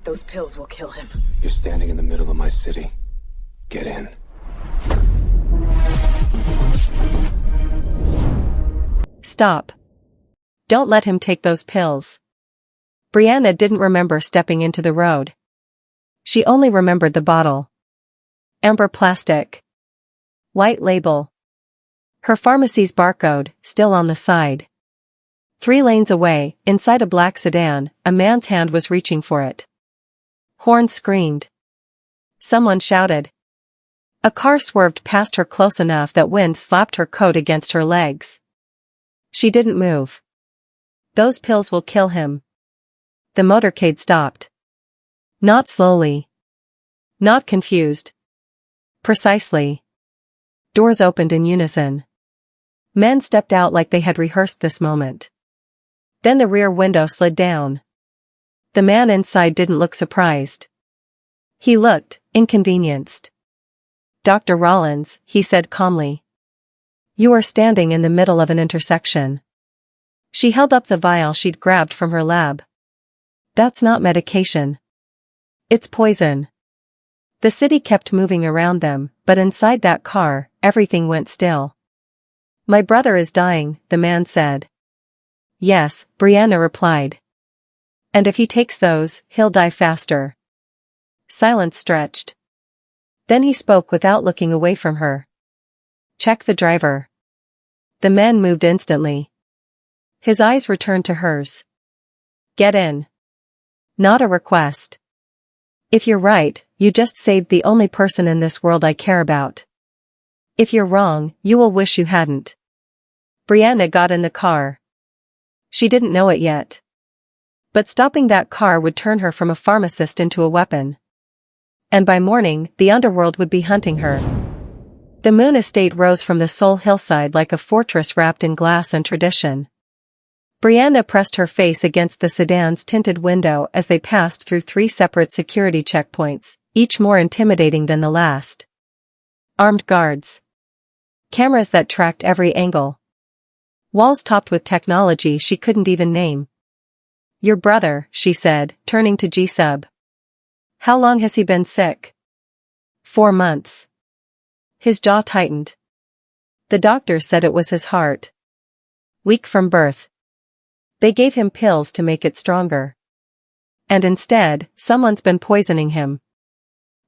Those pills will kill him. You're standing in the middle of my city. Get in. Stop. Don't let him take those pills. Brianna didn't remember stepping into the road. She only remembered the bottle. Amber plastic. White label. Her pharmacy's barcode, still on the side. 3 lanes away, inside a black sedan, a man's hand was reaching for it. Horn screamed. Someone shouted. A car swerved past her close enough that wind slapped her coat against her legs. She didn't move. Those pills will kill him. The motorcade stopped. Not slowly. Not confused. Precisely. Doors opened in unison. Men stepped out like they had rehearsed this moment. Then the rear window slid down. The man inside didn't look surprised. He looked inconvenienced. Dr. Rollins, he said calmly. You are standing in the middle of an intersection. She held up the vial she'd grabbed from her lab. That's not medication. It's poison. The city kept moving around them, but inside that car, everything went still. My brother is dying, the man said. Yes, Brianna replied. And if he takes those, he'll die faster. Silence stretched. Then he spoke without looking away from her. Check the driver. The man moved instantly. His eyes returned to hers. Get in. Not a request. If you're right, you just saved the only person in this world I care about. If you're wrong, you will wish you hadn't. Brianna got in the car. She didn't know it yet. But stopping that car would turn her from a pharmacist into a weapon. And by morning, the underworld would be hunting her. The Moon Estate rose from the Seoul hillside like a fortress wrapped in glass and tradition. Brianna pressed her face against the sedan's tinted window as they passed through 3 separate security checkpoints, each more intimidating than the last. Armed guards. Cameras that tracked every angle. Walls topped with technology she couldn't even name. Your brother, she said, turning to G-Sub. How long has he been sick? 4 months. His jaw tightened. The doctor said it was his heart. Weak from birth. They gave him pills to make it stronger. And instead, someone's been poisoning him.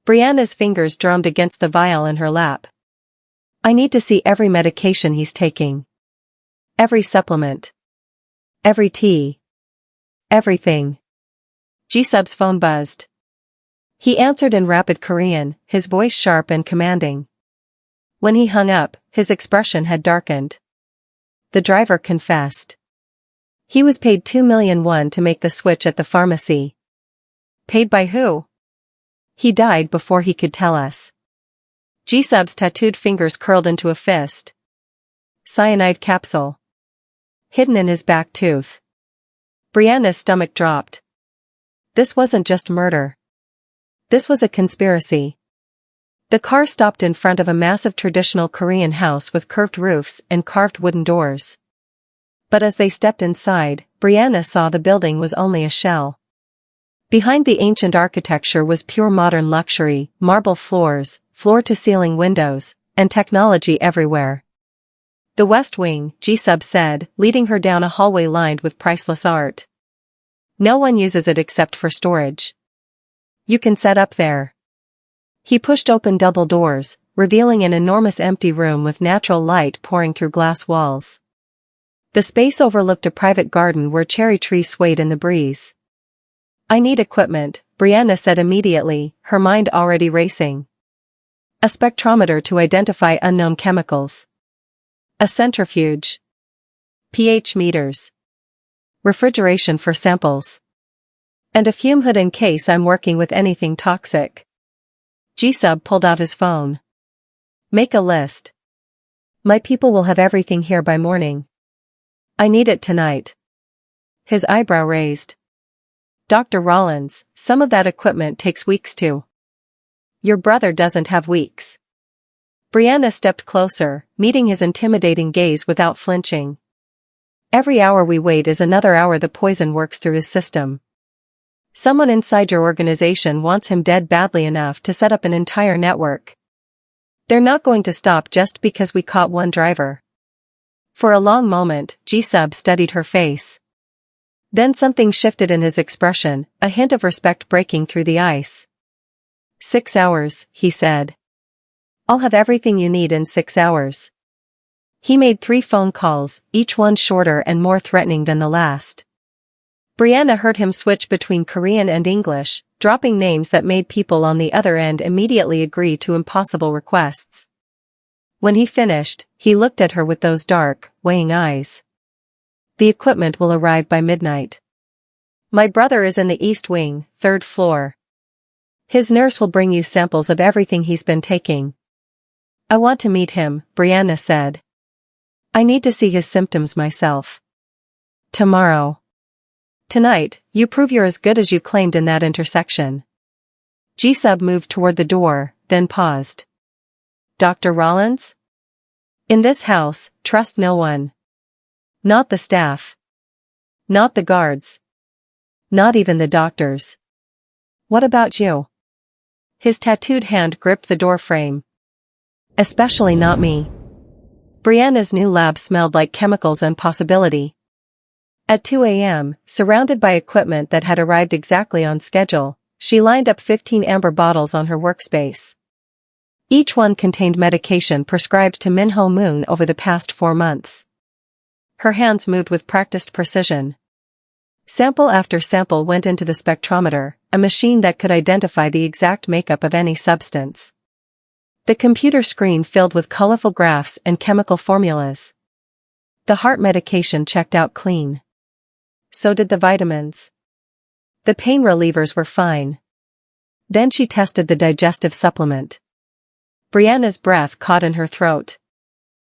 Brianna's fingers drummed against the vial in her lap. I need to see every medication he's taking. Every supplement. Every tea. Everything. G-Sub's phone buzzed. He answered in rapid Korean, his voice sharp and commanding. When he hung up, his expression had darkened. The driver confessed. He was paid 2 million won to make the switch at the pharmacy. Paid by who? He died before he could tell us. G-Sub's tattooed fingers curled into a fist. Cyanide capsule. Hidden in his back tooth. Brianna's stomach dropped. This wasn't just murder. This was a conspiracy. The car stopped in front of a massive traditional Korean house with curved roofs and carved wooden doors. But as they stepped inside, Brianna saw the building was only a shell. Behind the ancient architecture was pure modern luxury, marble floors, floor-to-ceiling windows, and technology everywhere. The West Wing, G-Sub said, leading her down a hallway lined with priceless art. No one uses it except for storage. You can set up there. He pushed open double doors, revealing an enormous empty room with natural light pouring through glass walls. The space overlooked a private garden where cherry trees swayed in the breeze. I need equipment, Brianna said immediately, her mind already racing. A spectrometer to identify unknown chemicals. A centrifuge. pH meters. Refrigeration for samples. And a fume hood in case I'm working with anything toxic. G-Sub pulled out his phone. Make a list. My people will have everything here by morning. I need it tonight. His eyebrow raised. Dr. Rollins, some of that equipment takes weeks too. Your brother doesn't have weeks. Brianna stepped closer, meeting his intimidating gaze without flinching. Every hour we wait is another hour the poison works through his system. Someone inside your organization wants him dead badly enough to set up an entire network. They're not going to stop just because we caught one driver. For a long moment, G-Sub studied her face. Then something shifted in his expression, a hint of respect breaking through the ice. 6 hours, he said. I'll have everything you need in 6 hours. He made 3 phone calls, each one shorter and more threatening than the last. Brianna heard him switch between Korean and English, dropping names that made people on the other end immediately agree to impossible requests. When he finished, he looked at her with those dark, weighing eyes. The equipment will arrive by midnight. My brother is in the East Wing, 3rd floor. His nurse will bring you samples of everything he's been taking. I want to meet him, Brianna said. I need to see his symptoms myself. Tomorrow. Tonight, you prove you're as good as you claimed in that intersection. G-Sub moved toward the door, then paused. Dr. Rollins? In this house, trust no one. Not the staff. Not the guards. Not even the doctors. What about you? His tattooed hand gripped the door frame. Especially not me. Brianna's new lab smelled like chemicals and possibility. At 2 a.m., surrounded by equipment that had arrived exactly on schedule, she lined up 15 amber bottles on her workspace. Each one contained medication prescribed to Minho Moon over the past 4 months. Her hands moved with practiced precision. Sample after sample went into the spectrometer, a machine that could identify the exact makeup of any substance. The computer screen filled with colorful graphs and chemical formulas. The heart medication checked out clean. So did the vitamins. The pain relievers were fine. Then she tested the digestive supplement. Brianna's breath caught in her throat.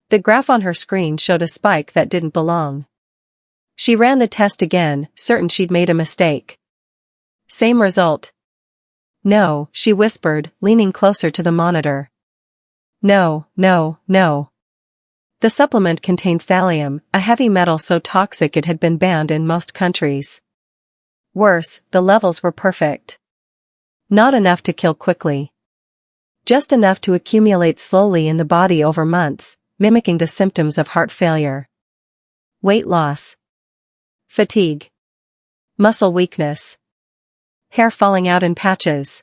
The graph on her screen showed a spike that didn't belong. She ran the test again, certain she'd made a mistake. Same result. No, she whispered, leaning closer to the monitor. No, no, no. The supplement contained thallium, a heavy metal so toxic it had been banned in most countries. Worse, the levels were perfect. Not enough to kill quickly. Just enough to accumulate slowly in the body over months, mimicking the symptoms of heart failure. Weight loss. Fatigue. Muscle weakness. Hair falling out in patches.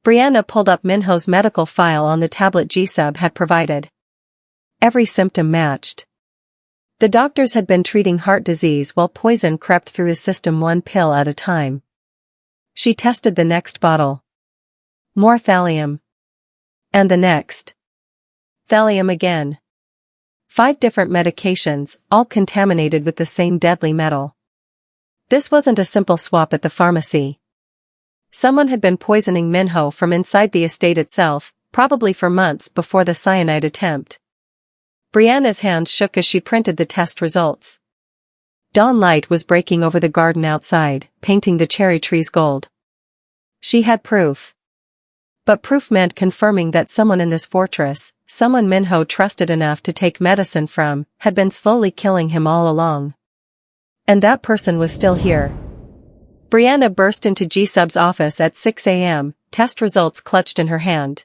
Brianna pulled up Minho's medical file on the tablet G-Sub had provided. Every symptom matched. The doctors had been treating heart disease while poison crept through his system 1 pill at a time. She tested the next bottle. More thallium. And the next. Thallium again. 5 different medications, all contaminated with the same deadly metal. This wasn't a simple swap at the pharmacy. Someone had been poisoning Minho from inside the estate itself, probably for months before the cyanide attempt. Brianna's hands shook as she printed the test results. Dawn light was breaking over the garden outside, painting the cherry trees gold. She had proof. But proof meant confirming that someone in this fortress, someone Minho trusted enough to take medicine from, had been slowly killing him all along. And that person was still here. Brianna burst into G-Sub's office at 6 a.m., test results clutched in her hand.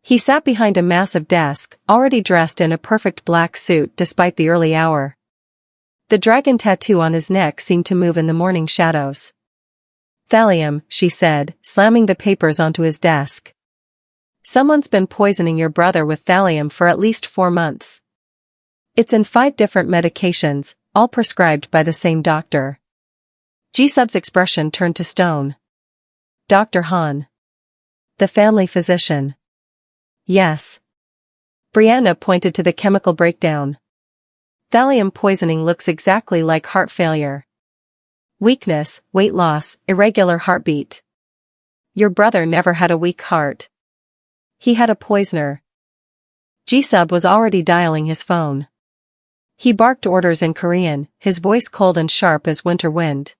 He sat behind a massive desk, already dressed in a perfect black suit despite the early hour. The dragon tattoo on his neck seemed to move in the morning shadows. Thallium, she said, slamming the papers onto his desk. Someone's been poisoning your brother with thallium for at least 4 months. It's in 5 different medications, all prescribed by the same doctor. G-Sub's expression turned to stone. Dr. Han. The family physician. Yes. Brianna pointed to the chemical breakdown. Thallium poisoning looks exactly like heart failure. Weakness, weight loss, irregular heartbeat. Your brother never had a weak heart. He had a poisoner. G-Sub was already dialing his phone. He barked orders in Korean, his voice cold and sharp as winter wind.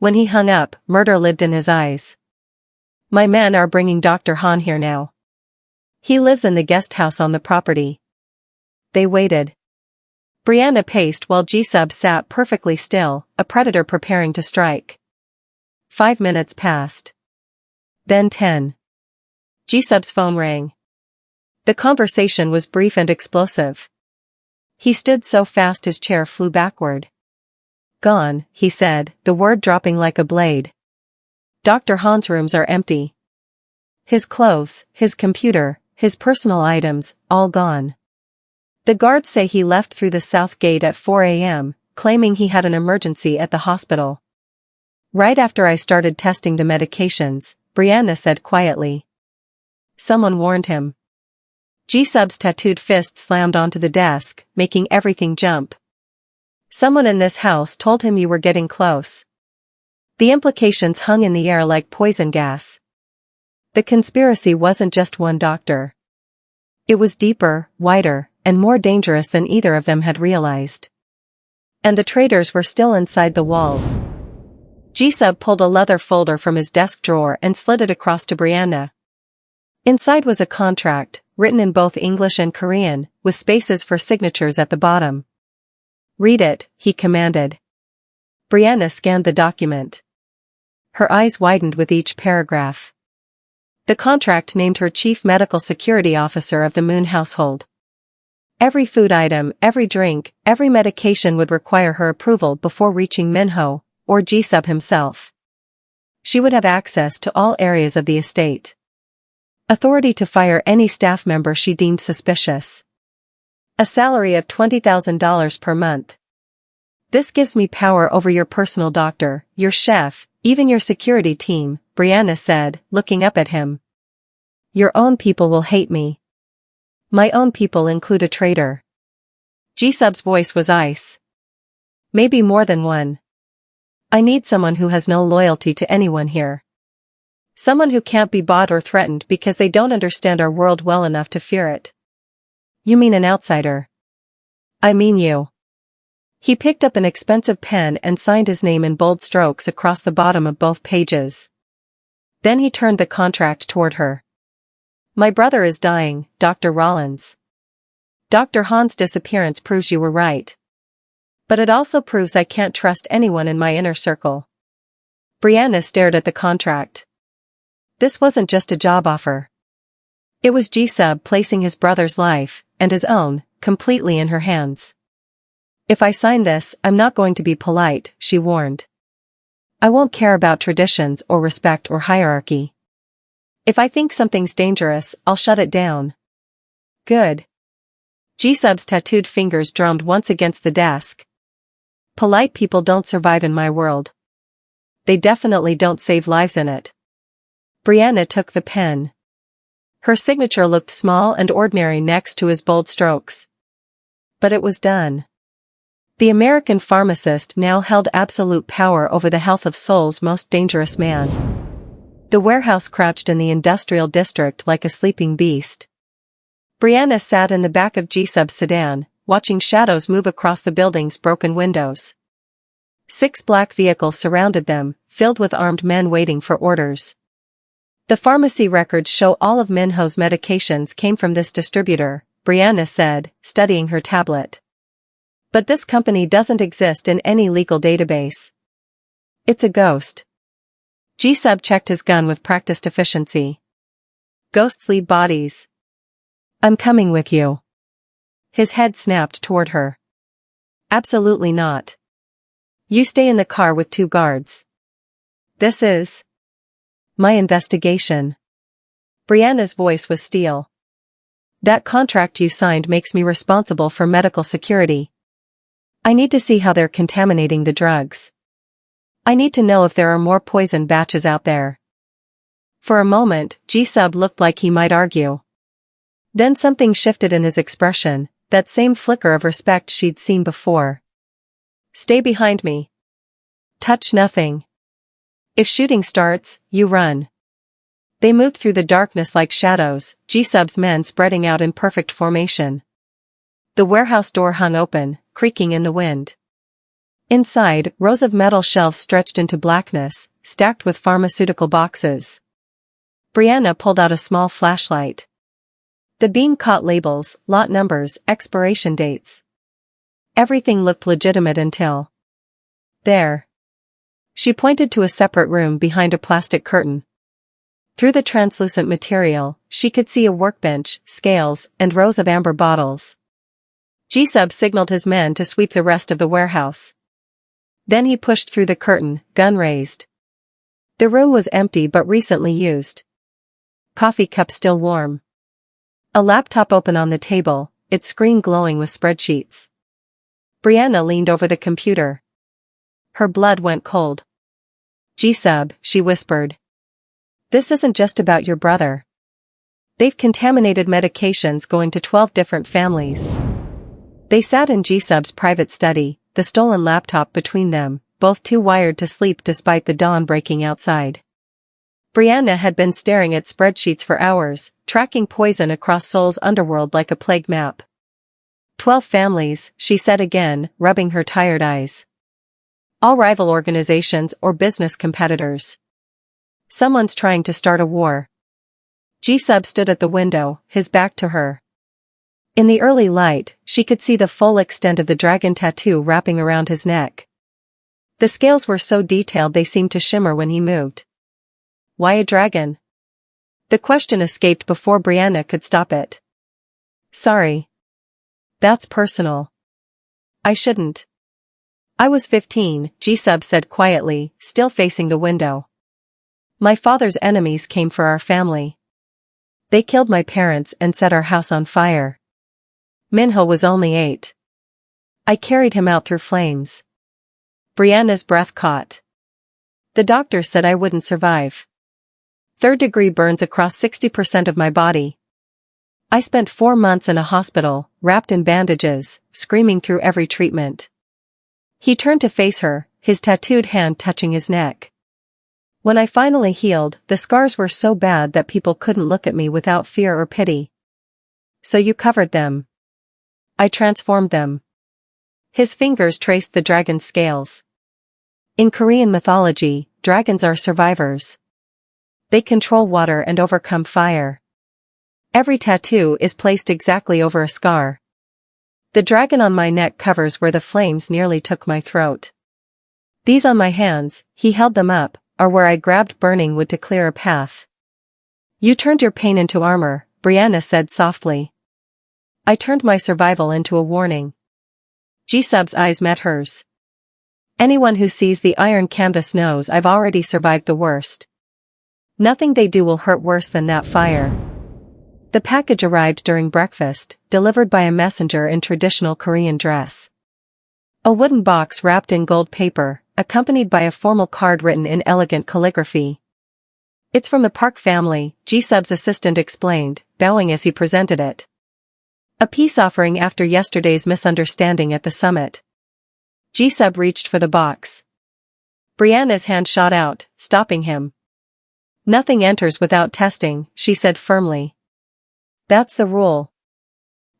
When he hung up, murder lived in his eyes. My men are bringing Dr. Han here now. He lives in the guest house on the property. They waited. Brianna paced while G-Sub sat perfectly still, a predator preparing to strike. 5 minutes passed. Then 10. G-Sub's phone rang. The conversation was brief and explosive. He stood so fast his chair flew backward. "Gone," he said, the word dropping like a blade. "Dr. Han's rooms are empty. His clothes, his computer, his personal items, all gone. The guards say he left through the south gate at 4 a.m., claiming he had an emergency at the hospital. Right after I started testing the medications," Brianna said quietly. "Someone warned him." G-Sub's tattooed fist slammed onto the desk, making everything jump. "Someone in this house told him you were getting close." The implications hung in the air like poison gas. The conspiracy wasn't just one doctor. It was deeper, wider, and more dangerous than either of them had realized. And the traitors were still inside the walls. G-Sub pulled a leather folder from his desk drawer and slid it across to Brianna. Inside was a contract, written in both English and Korean, with spaces for signatures at the bottom. "Read it," he commanded. Brianna scanned the document. Her eyes widened with each paragraph. The contract named her chief medical security officer of the Moon household. Every food item, every drink, every medication would require her approval before reaching Minho, or G-Sub himself. She would have access to all areas of the estate. Authority to fire any staff member she deemed suspicious. A salary of $20,000 per month. "This gives me power over your personal doctor, your chef, even your security team," Brianna said, looking up at him. "Your own people will hate me. My own people include a traitor." G-Sub's voice was ice. "Maybe more than one. I need someone who has no loyalty to anyone here. Someone who can't be bought or threatened because they don't understand our world well enough to fear it." "You mean an outsider?" "I mean you." He picked up an expensive pen and signed his name in bold strokes across the bottom of both pages. Then he turned the contract toward her. "My brother is dying, Dr. Rollins. Dr. Han's disappearance proves you were right. But it also proves I can't trust anyone in my inner circle." Brianna stared at the contract. This wasn't just a job offer. It was G-Sub placing his brother's life, and his own, completely in her hands. "If I sign this, I'm not going to be polite," she warned. "I won't care about traditions or respect or hierarchy. If I think something's dangerous, I'll shut it down." "Good." G-Sub's tattooed fingers drummed once against the desk. "Polite people don't survive in my world. They definitely don't save lives in it." Brianna took the pen. Her signature looked small and ordinary next to his bold strokes. But it was done. The American pharmacist now held absolute power over the health of Seoul's most dangerous man. The warehouse crouched in the industrial district like a sleeping beast. Brianna sat in the back of G-Sub's sedan, watching shadows move across the building's broken windows. 6 black vehicles surrounded them, filled with armed men waiting for orders. The pharmacy records show all of Minho's medications came from this distributor, Brianna said, studying her tablet. But this company doesn't exist in any legal database. It's a ghost. G-Sub checked his gun with practiced efficiency. "Ghosts leave bodies. I'm coming with you." His head snapped toward her. "Absolutely not. You stay in the car with 2 guards. This is my investigation." Brianna's voice was steel. "That contract you signed makes me responsible for medical security. I need to see how they're contaminating the drugs. I need to know if there are more poison batches out there." For a moment, G-Sub looked like he might argue. Then something shifted in his expression, that same flicker of respect she'd seen before. "Stay behind me. Touch nothing. If shooting starts, you run." They moved through the darkness like shadows, G-Sub's men spreading out in perfect formation. The warehouse door hung open, creaking in the wind. Inside, rows of metal shelves stretched into blackness, stacked with pharmaceutical boxes. Brianna pulled out a small flashlight. The beam caught labels, lot numbers, expiration dates. Everything looked legitimate until... there. She pointed to a separate room behind a plastic curtain. Through the translucent material, she could see a workbench, scales, and rows of amber bottles. G-Sub signaled his men to sweep the rest of the warehouse. Then he pushed through the curtain, gun raised. The room was empty but recently used. Coffee cup still warm. A laptop open on the table, its screen glowing with spreadsheets. Brianna leaned over the computer. Her blood went cold. G-Sub, she whispered. This isn't just about your brother. They've contaminated medications going to 12 different families. They sat in G-Sub's private study, the stolen laptop between them, both too wired to sleep despite the dawn breaking outside. Brianna had been staring at spreadsheets for hours, tracking poison across Seoul's underworld like a plague map. 12 families, she said again, rubbing her tired eyes. All rival organizations or business competitors. Someone's trying to start a war. G-Sub stood at the window, his back to her. In the early light, she could see the full extent of the dragon tattoo wrapping around his neck. The scales were so detailed they seemed to shimmer when he moved. Why a dragon? The question escaped before Brianna could stop it. Sorry. That's personal. I shouldn't. I was 15, G-Sub said quietly, still facing the window. My father's enemies came for our family. They killed my parents and set our house on fire. Minho was only 8. I carried him out through flames. Brianna's breath caught. The doctor said I wouldn't survive. 3rd-degree burns across 60% of my body. I spent 4 months in a hospital, wrapped in bandages, screaming through every treatment. He turned to face her, his tattooed hand touching his neck. When I finally healed, the scars were so bad that people couldn't look at me without fear or pity. So you covered them. I transformed them. His fingers traced the dragon's scales. In Korean mythology, dragons are survivors. They control water and overcome fire. Every tattoo is placed exactly over a scar. The dragon on my neck covers where the flames nearly took my throat. These on my hands, he held them up, are where I grabbed burning wood to clear a path. You turned your pain into armor, Brianna said softly. I turned my survival into a warning. G-Sub's eyes met hers. Anyone who sees the iron canvas knows I've already survived the worst. Nothing they do will hurt worse than that fire. The package arrived during breakfast, delivered by a messenger in traditional Korean dress. A wooden box wrapped in gold paper, accompanied by a formal card written in elegant calligraphy. It's from the Park family, G-Sub's assistant explained, bowing as he presented it. A peace offering after yesterday's misunderstanding at the summit. G-Sub reached for the box. Brianna's hand shot out, stopping him. Nothing enters without testing, she said firmly. That's the rule.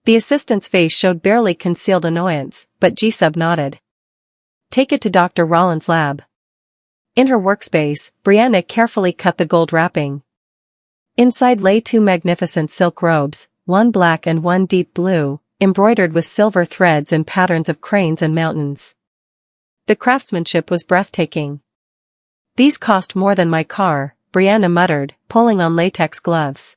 The assistant's face showed barely concealed annoyance, but G-Sub nodded. Take it to Dr. Rollins' lab. In her workspace, Brianna carefully cut the gold wrapping. Inside lay 2 magnificent silk robes, one black and one deep blue, embroidered with silver threads and patterns of cranes and mountains. The craftsmanship was breathtaking. These cost more than my car, Brianna muttered, pulling on latex gloves.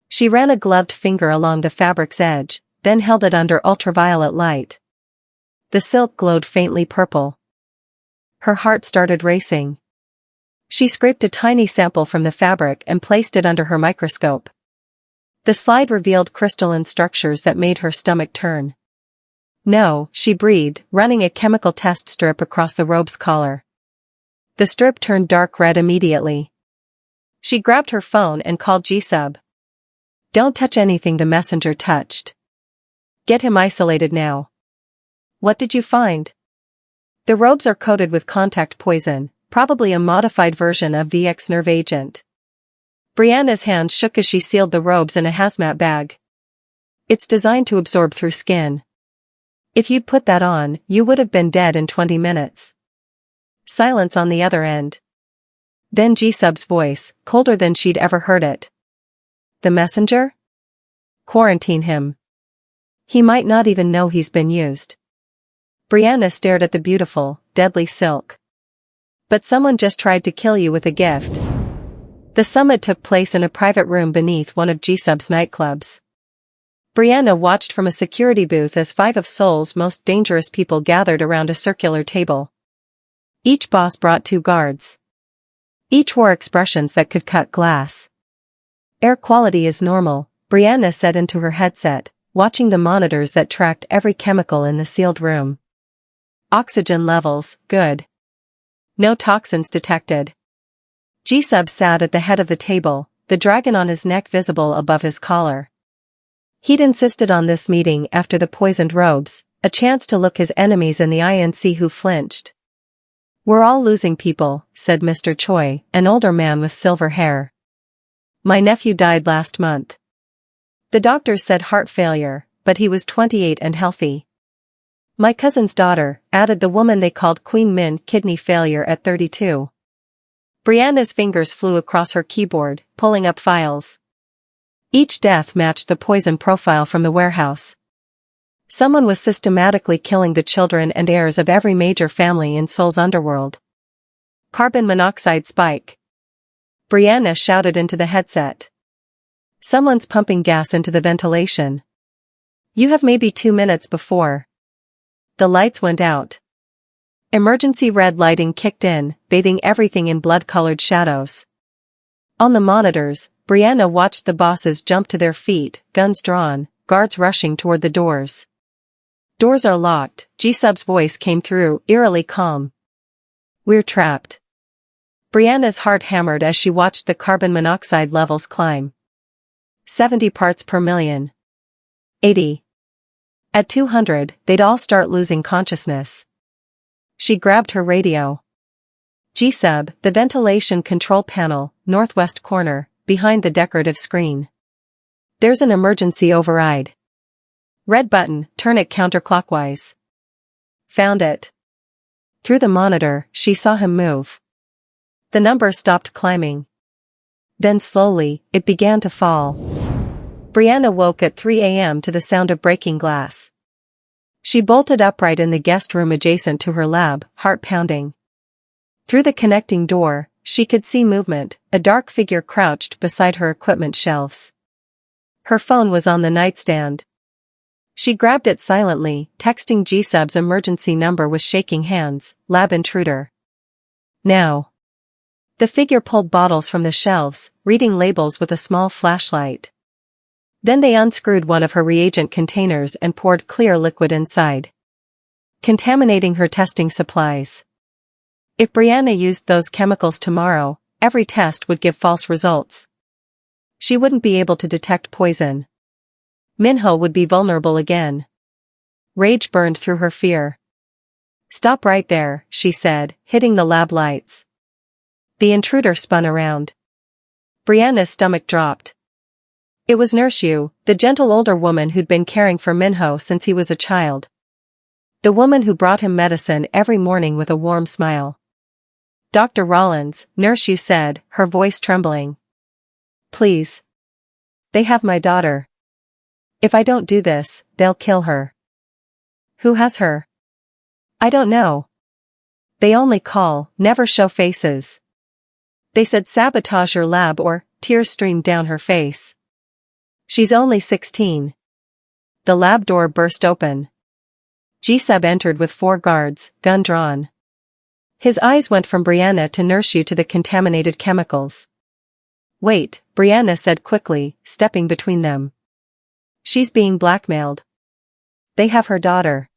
She ran a gloved finger along the fabric's edge, then held it under ultraviolet light. The silk glowed faintly purple. Her heart started racing. She scraped a tiny sample from the fabric and placed it under her microscope. The slide revealed crystalline structures that made her stomach turn. No, she breathed, running a chemical test strip across the robe's collar. The strip turned dark red immediately. She grabbed her phone and called G-Sub. Don't touch anything the messenger touched. Get him isolated now. What did you find? The robes are coated with contact poison, probably a modified version of VX nerve agent. Brianna's hand shook as she sealed the robes in a hazmat bag. It's designed to absorb through skin. If you'd put that on, you would have been dead in 20 minutes. Silence on the other end. Then G-Sub's voice, colder than she'd ever heard it. The messenger? Quarantine him. He might not even know he's been used. Brianna stared at the beautiful, deadly silk. But someone just tried to kill you with a gift. The summit took place in a private room beneath one of Jisub's nightclubs. Brianna watched from a security booth as 5 of Seoul's most dangerous people gathered around a circular table. Each boss brought 2 guards. Each wore expressions that could cut glass. Air quality is normal, Brianna said into her headset, watching the monitors that tracked every chemical in the sealed room. Oxygen levels, good. No toxins detected. Jisub sat at the head of the table, the dragon on his neck visible above his collar. He'd insisted on this meeting after the poisoned robes, a chance to look his enemies in the eye and see who flinched. "We're all losing people," said Mr. Choi, an older man with silver hair. "My nephew died last month. The doctors said heart failure, but he was 28 and healthy. My cousin's daughter," added the woman they called Queen Min, "kidney failure at 32. Brianna's fingers flew across her keyboard, pulling up files. Each death matched the poison profile from the warehouse. Someone was systematically killing the children and heirs of every major family in Seoul's underworld. Carbon monoxide spike. Brianna shouted into the headset. Someone's pumping gas into the ventilation. You have maybe 2 minutes before. The lights went out. Emergency red lighting kicked in, bathing everything in blood-colored shadows. On the monitors, Brianna watched the bosses jump to their feet, guns drawn, guards rushing toward the doors. Doors are locked, Jisub's voice came through, eerily calm. We're trapped. Brianna's heart hammered as she watched the carbon monoxide levels climb. 70 parts per million. 80. At 200, they'd all start losing consciousness. She grabbed her radio. Jisub, the ventilation control panel, northwest corner, behind the decorative screen. There's an emergency override. Red button, turn it counterclockwise. Found it. Through the monitor, she saw him move. The number stopped climbing. Then slowly, it began to fall. Brianna woke at 3 a.m. to the sound of breaking glass. She bolted upright in the guest room adjacent to her lab, heart pounding. Through the connecting door, she could see movement, a dark figure crouched beside her equipment shelves. Her phone was on the nightstand. She grabbed it silently, texting Jisub's emergency number with shaking hands, lab intruder. Now. The figure pulled bottles from the shelves, reading labels with a small flashlight. Then they unscrewed one of her reagent containers and poured clear liquid inside, contaminating her testing supplies. If Brianna used those chemicals tomorrow, every test would give false results. She wouldn't be able to detect poison. Minho would be vulnerable again. Rage burned through her fear. Stop right there, she said, hitting the lab lights. The intruder spun around. Brianna's stomach dropped. It was Nurse Yu, the gentle older woman who'd been caring for Minho since he was a child. The woman who brought him medicine every morning with a warm smile. Dr. Rollins, Nurse Yu said, her voice trembling. Please. They have my daughter. If I don't do this, they'll kill her. Who has her? I don't know. They only call, never show faces. They said sabotage your lab or, tears streamed down her face. She's only 16. The lab door burst open. Jisub entered with 4 guards, gun drawn. His eyes went from Brianna to Nurse Yu to the contaminated chemicals. Wait, Brianna said quickly, stepping between them. She's being blackmailed. They have her daughter.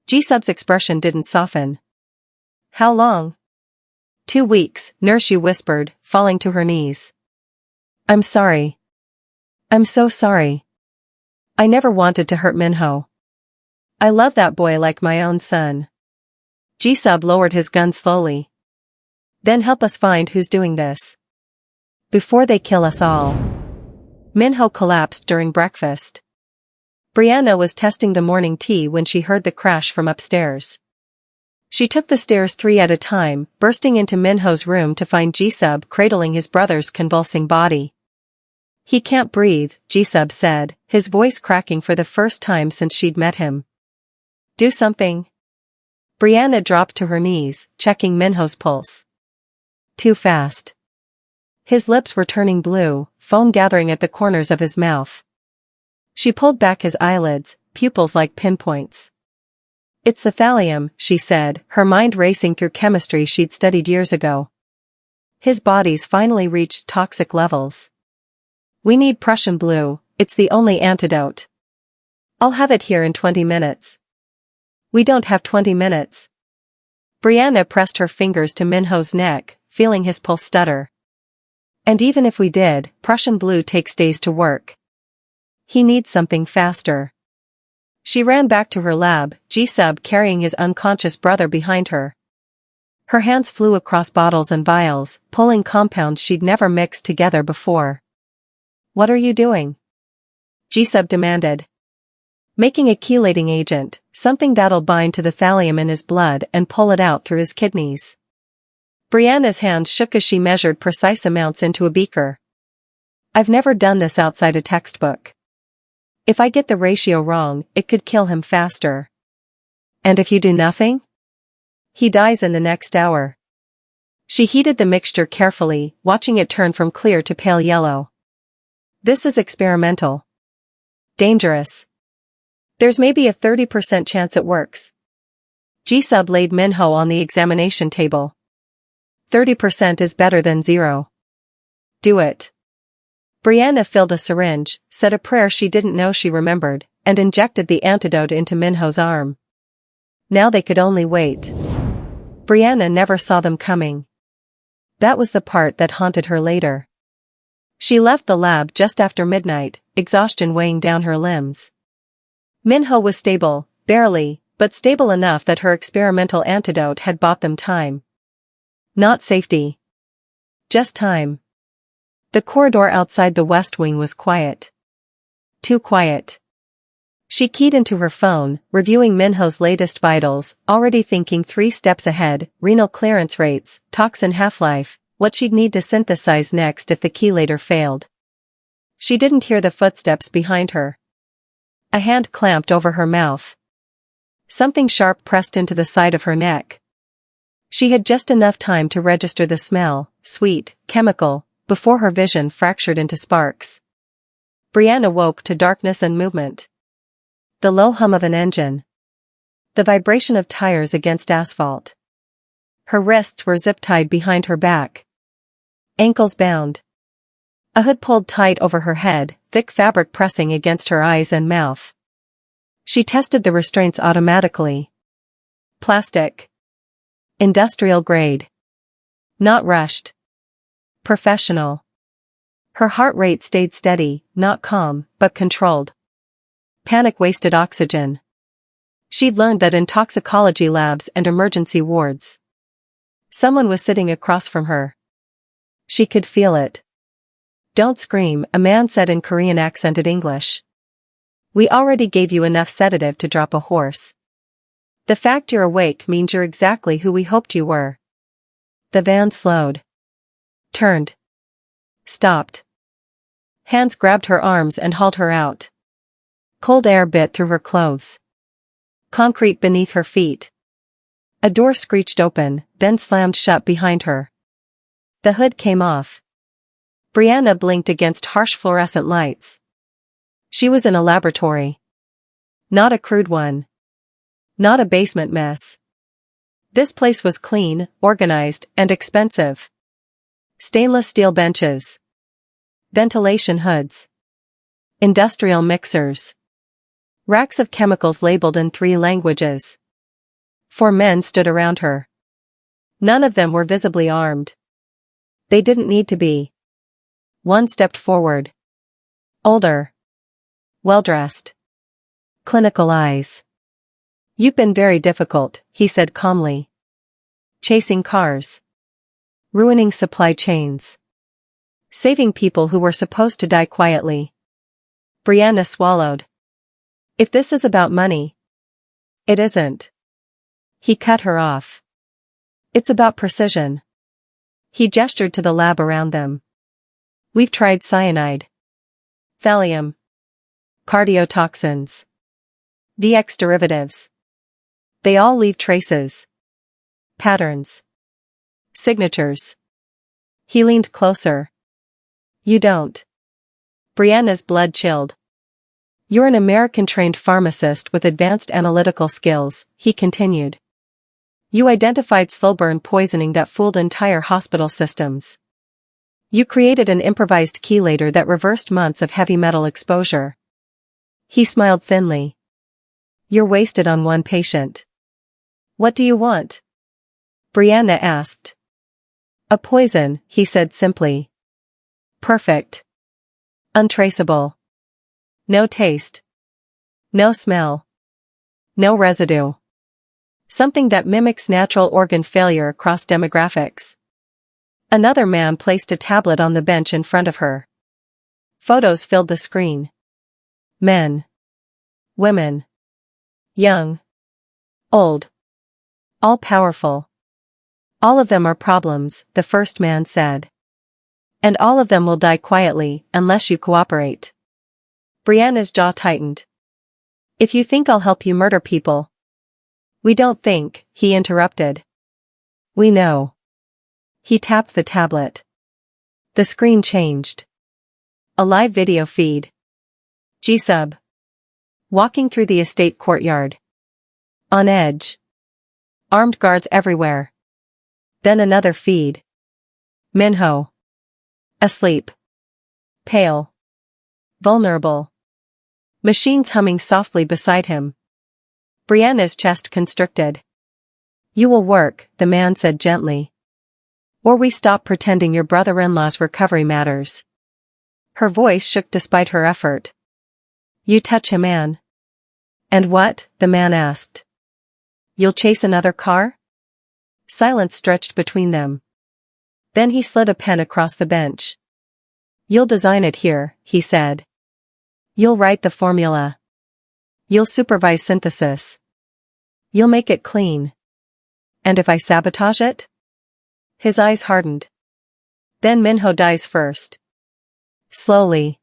Jisub's expression didn't soften. How long? 2 weeks, Nurse Yu whispered, falling to her knees. I'm sorry. I'm so sorry. I never wanted to hurt Minho. I love that boy like my own son. Jisub lowered his gun slowly. Then help us find who's doing this. Before they kill us all. Minho collapsed during breakfast. Brianna was testing the morning tea when she heard the crash from upstairs. She took the stairs 3 at a time, bursting into Minho's room to find Jisub cradling his brother's convulsing body. He can't breathe, Jisub said, his voice cracking for the first time since she'd met him. Do something. Brianna dropped to her knees, checking Minho's pulse. Too fast. His lips were turning blue, foam gathering at the corners of his mouth. She pulled back his eyelids, pupils like pinpoints. It's the thallium, she said, her mind racing through chemistry she'd studied years ago. His body's finally reached toxic levels. We need Prussian blue, it's the only antidote. I'll have it here in 20 minutes. We don't have 20 minutes. Brianna pressed her fingers to Minho's neck, feeling his pulse stutter. And even if we did, Prussian blue takes days to work. He needs something faster. She ran back to her lab, G-Sub carrying his unconscious brother behind her. Her hands flew across bottles and vials, pulling compounds she'd never mixed together before. What are you doing? G-Sub demanded. Making a chelating agent, something that'll bind to the thallium in his blood and pull it out through his kidneys. Brianna's hands shook as she measured precise amounts into a beaker. I've never done this outside a textbook. If I get the ratio wrong, it could kill him faster. And if you do nothing? He dies in the next hour. She heated the mixture carefully, watching it turn from clear to pale yellow. This is experimental. Dangerous. There's maybe a 30% chance it works. G-Sub laid Minho on the examination table. 30% is better than 0. Do it. Brianna filled a syringe, said a prayer she didn't know she remembered, and injected the antidote into Minho's arm. Now they could only wait. Brianna never saw them coming. That was the part that haunted her later. She left the lab just after midnight, exhaustion weighing down her limbs. Minho was stable, barely, but stable enough that her experimental antidote had bought them time. Not safety. Just time. The corridor outside the West Wing was quiet. Too quiet. She keyed into her phone, reviewing Minho's latest vitals, already thinking 3 steps ahead, renal clearance rates, toxin half-life, what she'd need to synthesize next if the chelator failed. She didn't hear the footsteps behind her. A hand clamped over her mouth. Something sharp pressed into the side of her neck. She had just enough time to register the smell, sweet, chemical, before her vision fractured into sparks. Brianna woke to darkness and movement. The low hum of an engine. The vibration of tires against asphalt. Her wrists were zip-tied behind her back. Ankles bound. A hood pulled tight over her head, thick fabric pressing against her eyes and mouth. She tested the restraints automatically. Plastic. Industrial grade. Not rushed. Professional. Her heart rate stayed steady, not calm, but controlled. Panic wasted oxygen. She'd learned that in toxicology labs and emergency wards. Someone was sitting across from her. She could feel it. Don't scream, a man said in Korean accented English. We already gave you enough sedative to drop a horse. The fact you're awake means you're exactly who we hoped you were. The van slowed. Turned. Stopped. Hands grabbed her arms and hauled her out. Cold air bit through her clothes. Concrete beneath her feet. A door screeched open, then slammed shut behind her. The hood came off. Brianna blinked against harsh fluorescent lights. She was in a laboratory. Not a crude one. Not a basement mess. This place was clean, organized, and expensive. Stainless steel benches. Ventilation hoods. Industrial mixers. Racks of chemicals labeled in 3 languages. 4 men stood around her. None of them were visibly armed. They didn't need to be. One stepped forward. Older. Well-dressed. Clinical eyes. You've been very difficult, he said calmly. Chasing cars. Ruining supply chains. Saving people who were supposed to die quietly. Brianna swallowed. If this is about money. It isn't. He cut her off. It's about precision. He gestured to the lab around them. We've tried cyanide. Thallium. Cardiotoxins. VX derivatives. They all leave traces. Patterns. Signatures. He leaned closer. You don't. Brianna's blood chilled. You're an American-trained pharmacist with advanced analytical skills, he continued. You identified slow burn poisoning that fooled entire hospital systems. You created an improvised chelator that reversed months of heavy metal exposure. He smiled thinly. You're wasted on one patient. What do you want? Brianna asked. A poison, he said simply. Perfect. Untraceable. No taste. No smell. No residue. Something that mimics natural organ failure across demographics. Another man placed a tablet on the bench in front of her. Photos filled the screen. Men. Women. Young. Old. All powerful. All of them are problems, the first man said. And all of them will die quietly, unless you cooperate. Brianna's jaw tightened. If you think I'll help you murder people. We don't think, he interrupted. We know. He tapped the tablet. The screen changed. A live video feed. G-sub. Walking through the estate courtyard. On edge. Armed guards everywhere. Then another feed. Minho. Asleep. Pale. Vulnerable. Machines humming softly beside him. Brianna's chest constricted. You will work, the man said gently. Or we stop pretending your brother-in-law's recovery matters. Her voice shook despite her effort. You touch a man. And what? The man asked. You'll chase another car? Silence stretched between them. Then he slid a pen across the bench. You'll design it here, he said. You'll write the formula. You'll supervise synthesis. You'll make it clean. And if I sabotage it? His eyes hardened. Then Minho dies first. Slowly.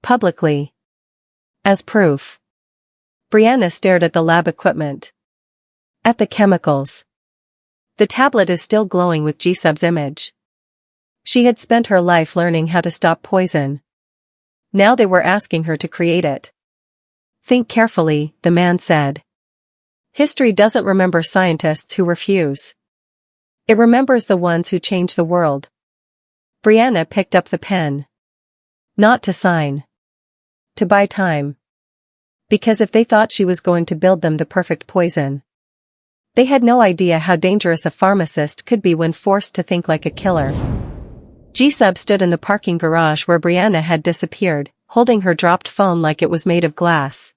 Publicly. As proof. Brianna stared at the lab equipment. At the chemicals. The tablet is still glowing with G-sub's image. She had spent her life learning how to stop poison. Now they were asking her to create it. Think carefully, the man said. History doesn't remember scientists who refuse. It remembers the ones who change the world. Brianna picked up the pen. Not to sign. To buy time. Because if they thought she was going to build them the perfect poison. They had no idea how dangerous a pharmacist could be when forced to think like a killer. G-sub stood in the parking garage where Brianna had disappeared, holding her dropped phone like it was made of glass.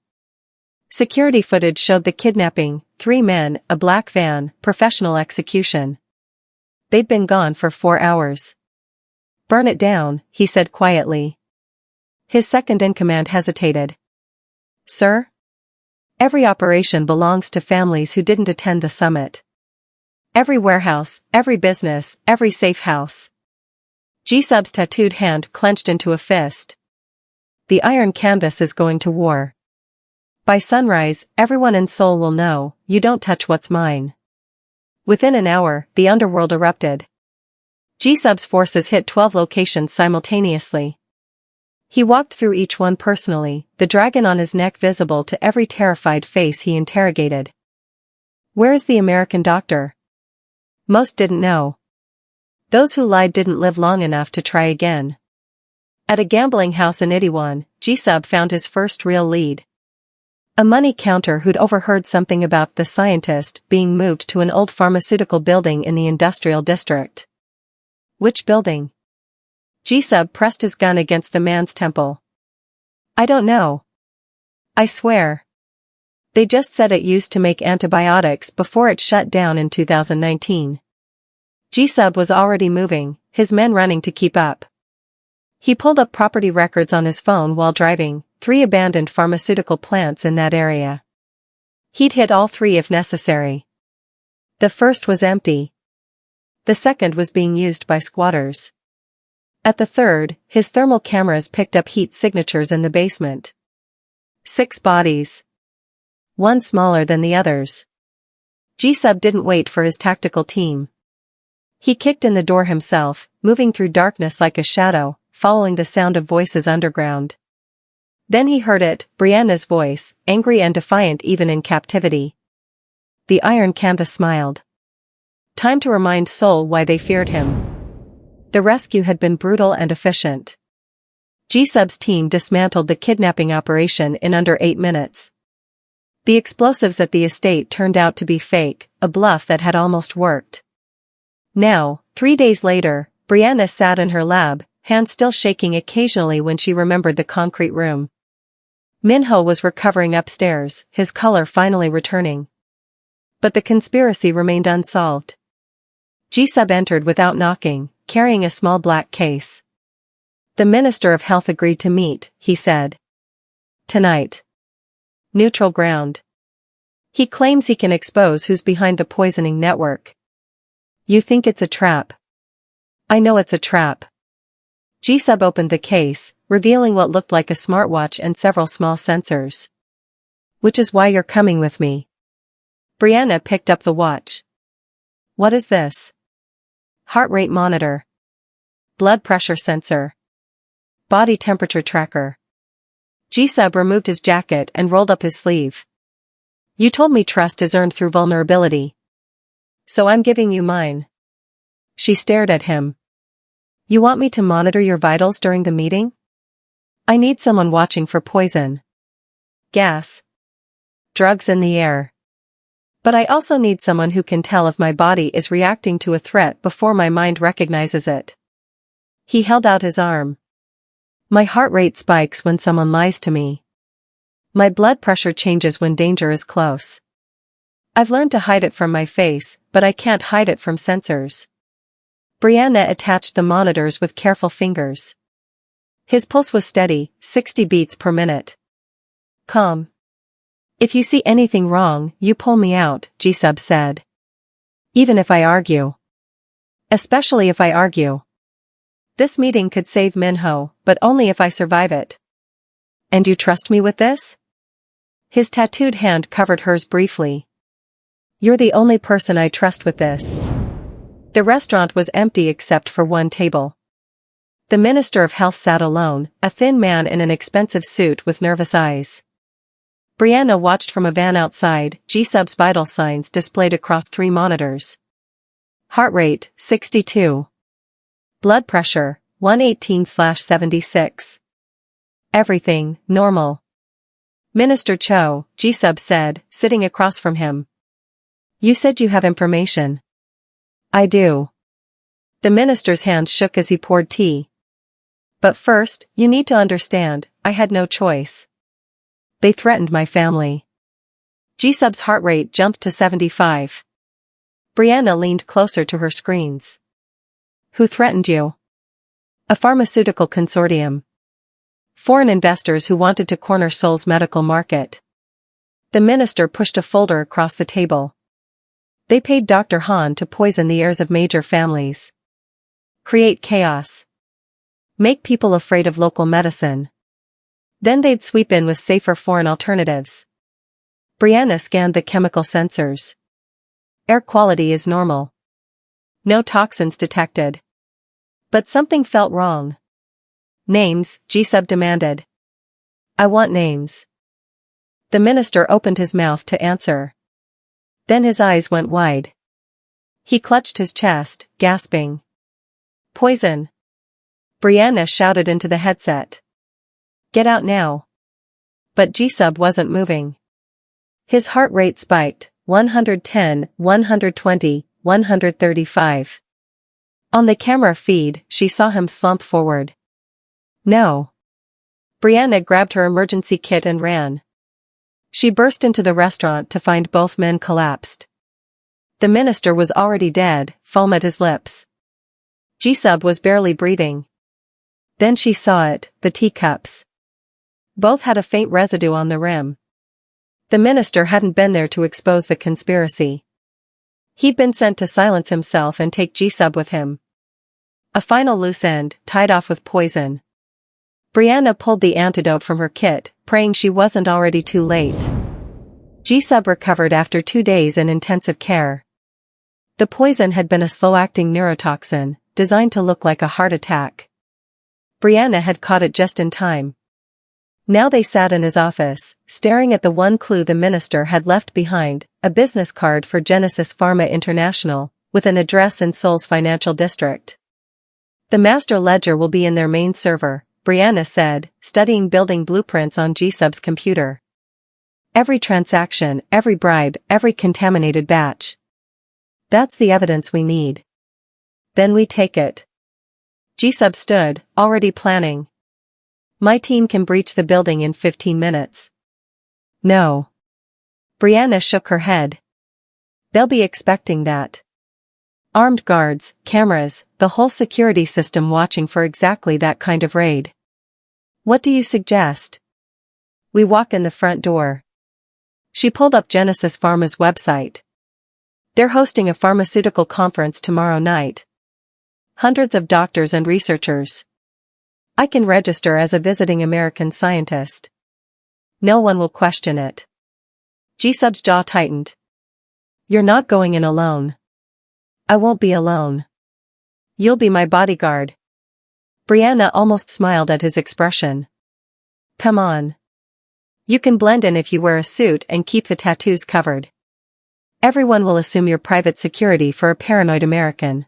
Security footage showed the kidnapping, 3 men, a black van, professional execution. They'd been gone for 4 hours. Burn it down, he said quietly. His second-in-command hesitated. Sir? Every operation belongs to families who didn't attend the summit. Every warehouse, every business, every safe house. G-sub's tattooed hand clenched into a fist. The iron canvas is going to war. By sunrise, everyone in Seoul will know, you don't touch what's mine. Within an hour, the underworld erupted. G-sub's forces hit 12 locations simultaneously. He walked through each one personally, the dragon on his neck visible to every terrified face he interrogated. Where is the American doctor? Most didn't know. Those who lied didn't live long enough to try again. At a gambling house in Itaewon, G-sub found his first real lead. A money counter who'd overheard something about the scientist being moved to an old pharmaceutical building in the industrial district. Which building? G-sub pressed his gun against the man's temple. I don't know. I swear. They just said it used to make antibiotics before it shut down in 2019. G-sub was already moving, his men running to keep up. He pulled up property records on his phone while driving, 3 abandoned pharmaceutical plants in that area. He'd hit all 3 if necessary. The first was empty. The second was being used by squatters. At the third, his thermal cameras picked up heat signatures in the basement. 6 bodies. One smaller than the others. G-Sub didn't wait for his tactical team. He kicked in the door himself, moving through darkness like a shadow, following the sound of voices underground. Then he heard it, Brianna's voice, angry and defiant even in captivity. The iron canvas smiled. Time to remind Seoul why they feared him. The rescue had been brutal and efficient. G-Sub's team dismantled the kidnapping operation in under 8 minutes. The explosives at the estate turned out to be fake, a bluff that had almost worked. Now, 3 days later, Brianna sat in her lab, hands still shaking occasionally when she remembered the concrete room. Minho was recovering upstairs, his color finally returning. But the conspiracy remained unsolved. G-Sub entered without knocking, carrying a small black case. The Minister of Health agreed to meet, he said. Tonight. Neutral ground. He claims he can expose who's behind the poisoning network. You think it's a trap? I know it's a trap. G-Sub opened the case, revealing what looked like a smartwatch and several small sensors. Which is why you're coming with me. Brianna picked up the watch. What is this? Heart rate monitor. Blood pressure sensor. Body temperature tracker. G-Sub removed his jacket and rolled up his sleeve. You told me trust is earned through vulnerability. So I'm giving you mine. She stared at him. You want me to monitor your vitals during the meeting? I need someone watching for poison. Gas. Drugs in the air. But I also need someone who can tell if my body is reacting to a threat before my mind recognizes it. He held out his arm. My heart rate spikes when someone lies to me. My blood pressure changes when danger is close. I've learned to hide it from my face, but I can't hide it from sensors. Brianna attached the monitors with careful fingers. His pulse was steady, 60 beats per minute. Calm. If you see anything wrong, you pull me out, G-Sub said. Even if I argue. Especially if I argue. This meeting could save Minho, but only if I survive it. And you trust me with this? His tattooed hand covered hers briefly. You're the only person I trust with this. The restaurant was empty except for one table. The Minister of Health sat alone, a thin man in an expensive suit with nervous eyes. Brianna watched from a van outside, G-Sub's vital signs displayed across 3 monitors. Heart rate, 62. Blood pressure, 118/76. Everything, normal. Minister Cho, G-Sub said, sitting across from him. You said you have information. I do. The minister's hands shook as he poured tea. But first, you need to understand, I had no choice. They threatened my family. G-Sub's heart rate jumped to 75. Brianna leaned closer to her screens. Who threatened you? A pharmaceutical consortium. Foreign investors who wanted to corner Seoul's medical market. The minister pushed a folder across the table. They paid Dr. Han to poison the heirs of major families. Create chaos. Make people afraid of local medicine. Then they'd sweep in with safer foreign alternatives. Brianna scanned the chemical sensors. Air quality is normal. No toxins detected. But something felt wrong. Names, G-Sub demanded. I want names. The minister opened his mouth to answer. Then his eyes went wide. He clutched his chest, gasping. Poison. Brianna shouted into the headset. Get out now. But G-Sub wasn't moving. His heart rate spiked, 110, 120, 135. On the camera feed, she saw him slump forward. No. Brianna grabbed her emergency kit and ran. She burst into the restaurant to find both men collapsed. The minister was already dead, foam at his lips. G-Sub was barely breathing. Then she saw it, the teacups. Both had a faint residue on the rim. The minister hadn't been there to expose the conspiracy. He'd been sent to silence himself and take G-Sub with him. A final loose end, tied off with poison. Brianna pulled the antidote from her kit, praying she wasn't already too late. G-Sub recovered after 2 days in intensive care. The poison had been a slow-acting neurotoxin, designed to look like a heart attack. Brianna had caught it just in time. Now they sat in his office, staring at the one clue the minister had left behind, a business card for Genesis Pharma International, with an address in Seoul's financial district. The master ledger will be in their main server, Brianna said, studying building blueprints on G-Sub's computer. Every transaction, every bribe, every contaminated batch. That's the evidence we need. Then we take it. G-Sub stood, already planning. My team can breach the building in 15 minutes. No. Brianna shook her head. They'll be expecting that. Armed guards, cameras, the whole security system watching for exactly that kind of raid. What do you suggest? We walk in the front door. She pulled up Genesis Pharma's website. They're hosting a pharmaceutical conference tomorrow night. Hundreds of doctors and researchers. I can register as a visiting American scientist. No one will question it. G-Sub's jaw tightened. You're not going in alone. I won't be alone. You'll be my bodyguard. Brianna almost smiled at his expression. Come on. You can blend in if you wear a suit and keep the tattoos covered. Everyone will assume you're private security for a paranoid American.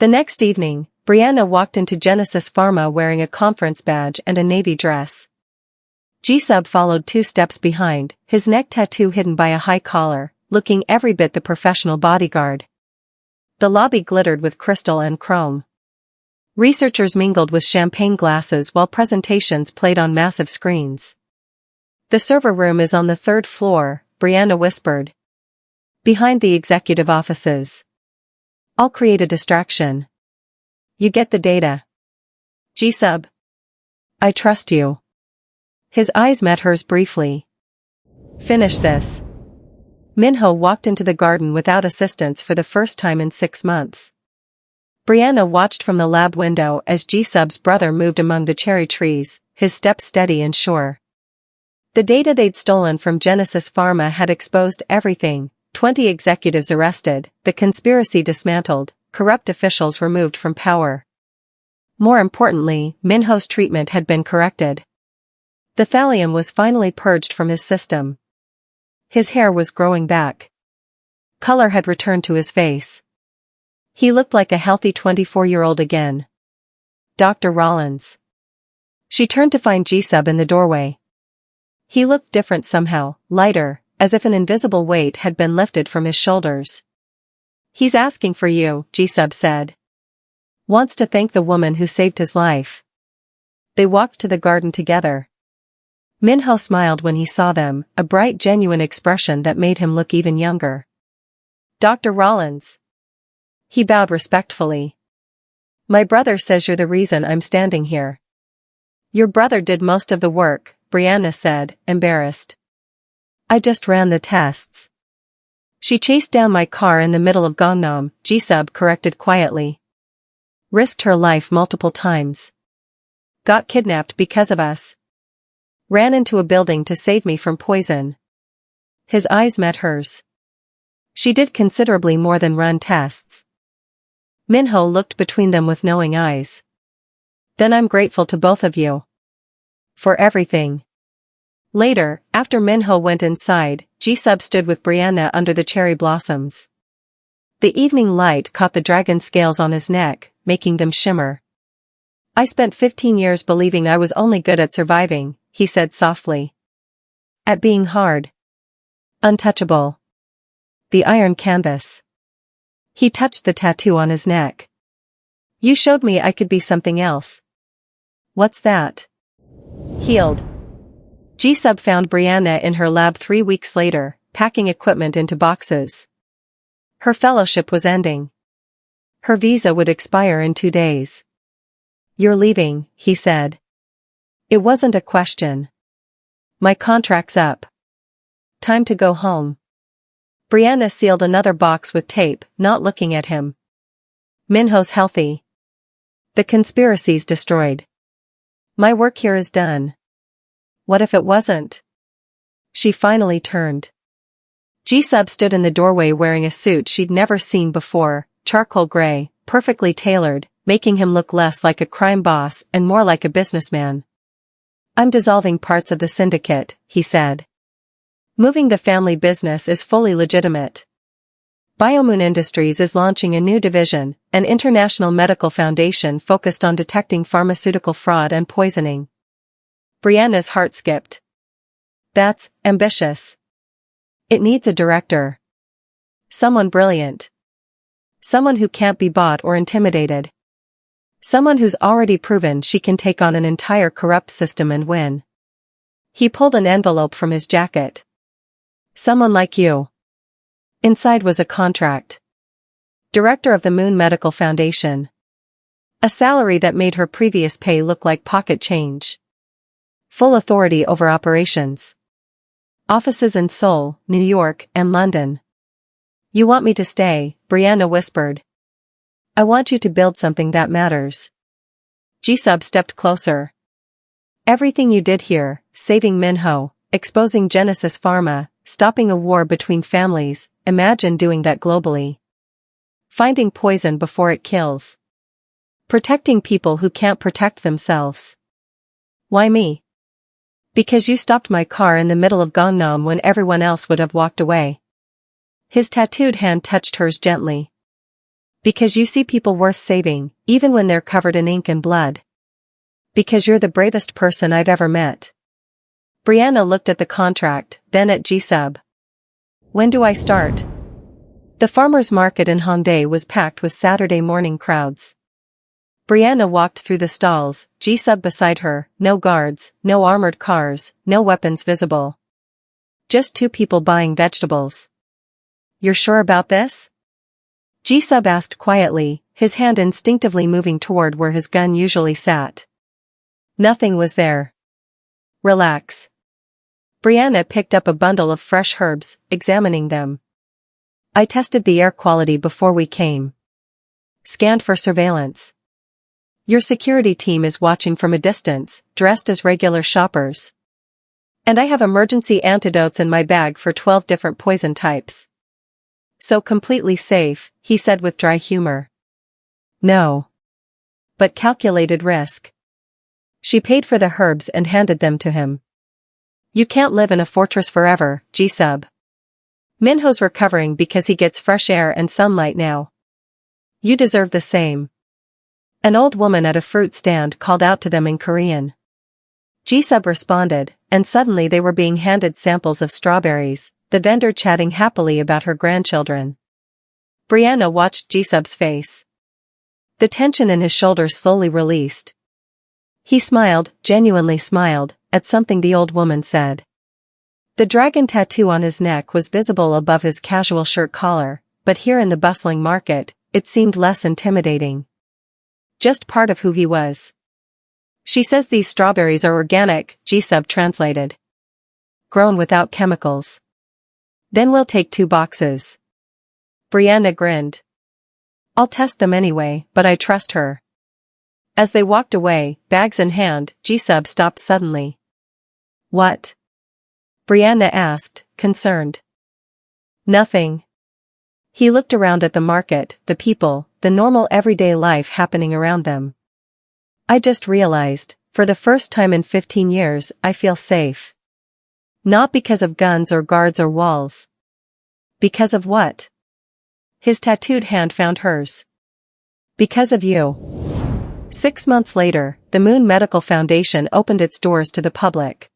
The next evening, Brianna walked into Genesis Pharma wearing a conference badge and a navy dress. G-Sub followed 2 steps behind, his neck tattoo hidden by a high collar, looking every bit the professional bodyguard. The lobby glittered with crystal and chrome. Researchers mingled with champagne glasses while presentations played on massive screens. The server room is on the 3rd floor, Brianna whispered. Behind the executive offices. I'll create a distraction. You get the data. G-Sub. I trust you. His eyes met hers briefly. Finish this. Minho walked into the garden without assistance for the first time in 6 months. Brianna watched from the lab window as G-Sub's brother moved among the cherry trees, his steps steady and sure. The data they'd stolen from Genesis Pharma had exposed everything, 20 executives arrested, the conspiracy dismantled, corrupt officials removed from power. More importantly, Minho's treatment had been corrected. The thallium was finally purged from his system. His hair was growing back. Color had returned to his face. He looked like a healthy 24-year-old again. Dr. Rollins. She turned to find G-Sub in the doorway. He looked different somehow, lighter, as if an invisible weight had been lifted from his shoulders. He's asking for you, G-Sub said. Wants to thank the woman who saved his life. They walked to the garden together. Minho smiled when he saw them, a bright genuine expression that made him look even younger. Dr. Rollins. He bowed respectfully. My brother says you're the reason I'm standing here. Your brother did most of the work, Brianna said, embarrassed. I just ran the tests. She chased down my car in the middle of Gangnam, G-Sub corrected quietly. Risked her life multiple times. Got kidnapped because of us. Ran into a building to save me from poison. His eyes met hers. She did considerably more than run tests. Minho looked between them with knowing eyes. Then I'm grateful to both of you. For everything. Later, after Minho went inside, G-Sub stood with Brianna under the cherry blossoms. The evening light caught the dragon scales on his neck, making them shimmer. I spent 15 years believing I was only good at surviving, he said softly. At being hard. Untouchable. The iron canvas. He touched the tattoo on his neck. You showed me I could be something else. What's that? Healed. G-Sub found Brianna in her lab 3 weeks later, packing equipment into boxes. Her fellowship was ending. Her visa would expire in 2 days. You're leaving, he said. It wasn't a question. My contract's up. Time to go home. Brianna sealed another box with tape, not looking at him. Minho's healthy. The conspiracy's destroyed. My work here is done. What if it wasn't? She finally turned. G-Sub stood in the doorway wearing a suit she'd never seen before, charcoal gray, perfectly tailored, making him look less like a crime boss and more like a businessman. "I'm dissolving parts of the syndicate," he said. "Moving the family business is fully legitimate. Biomoon Industries is launching a new division, an international medical foundation focused on detecting pharmaceutical fraud and poisoning." Brianna's heart skipped. "That's ambitious. It needs a director. Someone brilliant. Someone who can't be bought or intimidated. Someone who's already proven she can take on an entire corrupt system and win." He pulled an envelope from his jacket. "Someone like you." Inside was a contract. Director of the Moon Medical Foundation. A salary that made her previous pay look like pocket change. Full authority over operations. Offices in Seoul, New York, and London. "You want me to stay," Brianna whispered. "I want you to build something that matters." G-Sub stepped closer. "Everything you did here, saving Minho, exposing Genesis Pharma, stopping a war between families, imagine doing that globally. Finding poison before it kills. Protecting people who can't protect themselves. Why me? Because you stopped my car in the middle of Gangnam when everyone else would have walked away." His tattooed hand touched hers gently. "Because you see people worth saving, even when they're covered in ink and blood. Because you're the bravest person I've ever met." Brianna looked at the contract, then at G-Sub. "When do I start?" The farmers' market in Hongdae was packed with Saturday morning crowds. Brianna walked through the stalls, G-Sub beside her, no guards, no armored cars, no weapons visible. Just two people buying vegetables. "You're sure about this?" G-Sub asked quietly, his hand instinctively moving toward where his gun usually sat. Nothing was there. "Relax." Brianna picked up a bundle of fresh herbs, examining them. "I tested the air quality before we came. Scanned for surveillance. Your security team is watching from a distance, dressed as regular shoppers. And I have emergency antidotes in my bag for 12 different poison types. So completely safe," he said with dry humor. "No. But calculated risk." She paid for the herbs and handed them to him. "You can't live in a fortress forever, G-Sub. Minho's recovering because he gets fresh air and sunlight now. You deserve the same." An old woman at a fruit stand called out to them in Korean. G-Sub responded, and suddenly they were being handed samples of strawberries, the vendor chatting happily about her grandchildren. Brianna watched G-Sub's face. The tension in his shoulders slowly released. He smiled, genuinely smiled, at something the old woman said. The dragon tattoo on his neck was visible above his casual shirt collar, but here in the bustling market, it seemed less intimidating. Just part of who he was. "She says these strawberries are organic," G-Sub translated. "Grown without chemicals. Then we'll take 2 boxes." Brianna grinned. "I'll test them anyway, but I trust her." As they walked away, bags in hand, G-Sub stopped suddenly. "What?" Brianna asked, concerned. "Nothing." He looked around at the market, the people, the normal everyday life happening around them. "I just realized, for the first time in 15 years, I feel safe. Not because of guns or guards or walls. Because of what?" His tattooed hand found hers. "Because of you." 6 months later, the Moon Medical Foundation opened its doors to the public.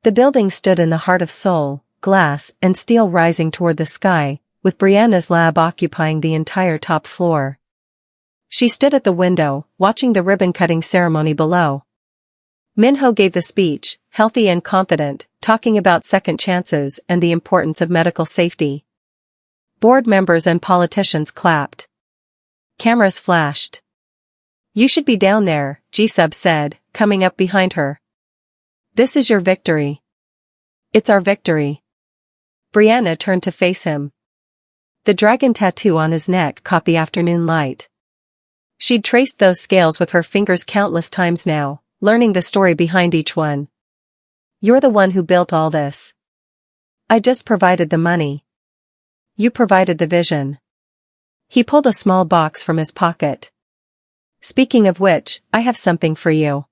The building stood in the heart of Seoul, glass and steel rising toward the sky, with Brianna's lab occupying the entire top floor. She stood at the window, watching the ribbon-cutting ceremony below. Minho gave the speech, healthy and confident, talking about second chances and the importance of medical safety. Board members and politicians clapped. Cameras flashed. "You should be down there," G-Sub said, coming up behind her. "This is your victory. It's our victory." Brianna turned to face him. The dragon tattoo on his neck caught the afternoon light. She'd traced those scales with her fingers countless times now, learning the story behind each one. "You're the one who built all this. I just provided the money. You provided the vision. He pulled a small box from his pocket. Speaking of which, I have something for you.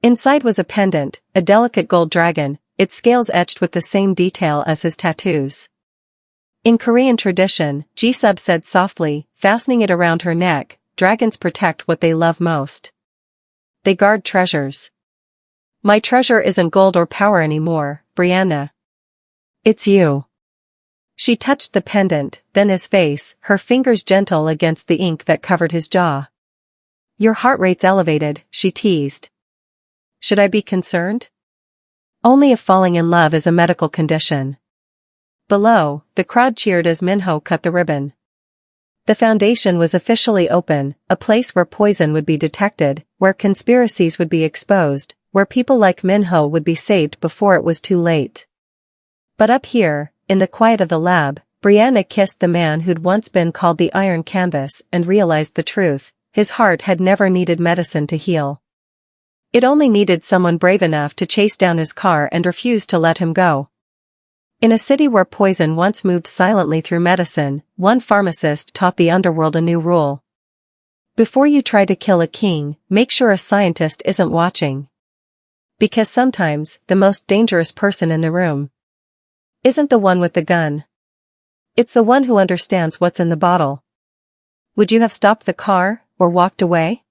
Inside was a pendant, a delicate gold dragon, its scales etched with the same detail as his tattoos. In Korean tradition, Jisub said softly, fastening it around her neck, dragons protect what they love most. They guard treasures. My treasure isn't gold or power anymore, Brianna. It's you. She touched the pendant, then his face, her fingers gentle against the ink that covered his jaw. Your heart rate's elevated, she teased. Should I be concerned? Only if falling in love is a medical condition. Below, the crowd cheered as Minho cut the ribbon. The foundation was officially open, a place where poison would be detected, where conspiracies would be exposed, where people like Minho would be saved before it was too late. But up here, in the quiet of the lab, Brianna kissed the man who'd once been called the Iron Canvas and realized the truth: his heart had never needed medicine to heal. It only needed someone brave enough to chase down his car and refuse to let him go. In a city where poison once moved silently through medicine, one pharmacist taught the underworld a new rule. Before you try to kill a king, make sure a scientist isn't watching. Because sometimes, the most dangerous person in the room isn't the one with the gun. It's the one who understands what's in the bottle. Would you have stopped the car, or walked away?